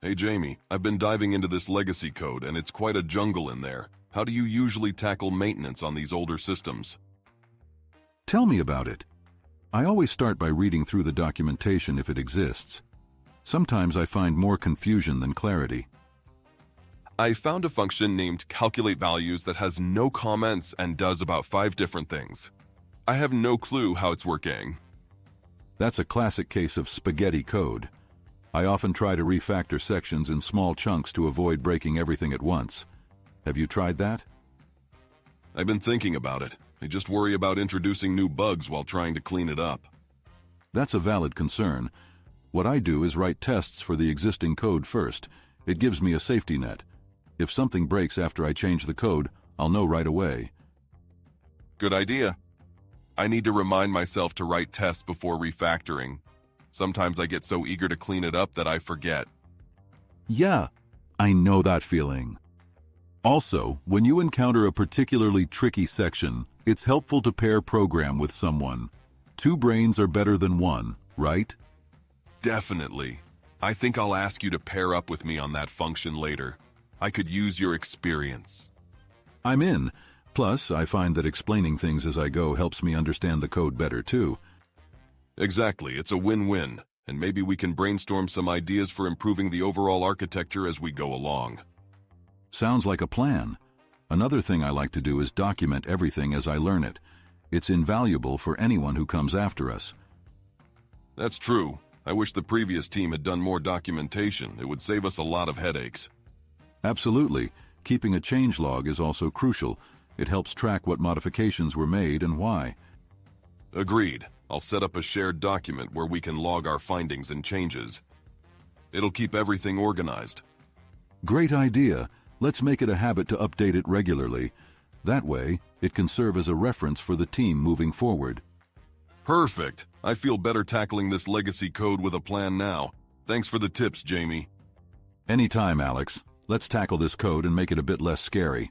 Hey Jamie, I've been diving into this legacy code and it's quite a jungle in there. How do you usually tackle maintenance on these older systems? Tell me about it. I always start by reading through the documentation if it exists. Sometimes I find more confusion than clarity. I found a function named calculate values that has no comments and does about 5 different things. I have no clue how it's working. That's a classic case of spaghetti code. I often try to refactor sections in small chunks to avoid breaking everything at once. Have you tried that? I've been thinking about it. I just worry about introducing new bugs while trying to clean it up. That's a valid concern. What I do is write tests for the existing code first. It gives me a safety net. If something breaks after I change the code, I'll know right away. Good idea. I need to remind myself to write tests before refactoring. Sometimes I get so eager to clean it up that I forget. Yeah, I know that feeling. Also, when you encounter a particularly tricky section, it's helpful to pair program with someone. 2 brains are better than 1, right? Definitely. I think I'll ask you to pair up with me on that function later. I could use your experience. I'm in. Plus, I find that explaining things as I go helps me understand the code better too. Exactly, it's a win-win, and maybe we can brainstorm some ideas for improving the overall architecture as we go along. Sounds like a plan. Another thing I like to do is document everything as I learn it. It's invaluable for anyone who comes after us. That's true. I wish the previous team had done more documentation. It would save us a lot of headaches. Absolutely. Keeping a change log is also crucial. It helps track what modifications were made and why. Agreed. I'll set up a shared document where we can log our findings and changes. It'll keep everything organized. Great idea. Let's make it a habit to update it regularly. That way, it can serve as a reference for the team moving forward. Perfect. I feel better tackling this legacy code with a plan now. Thanks for the tips, Jamie. Anytime, Alex. Let's tackle this code and make it a bit less scary.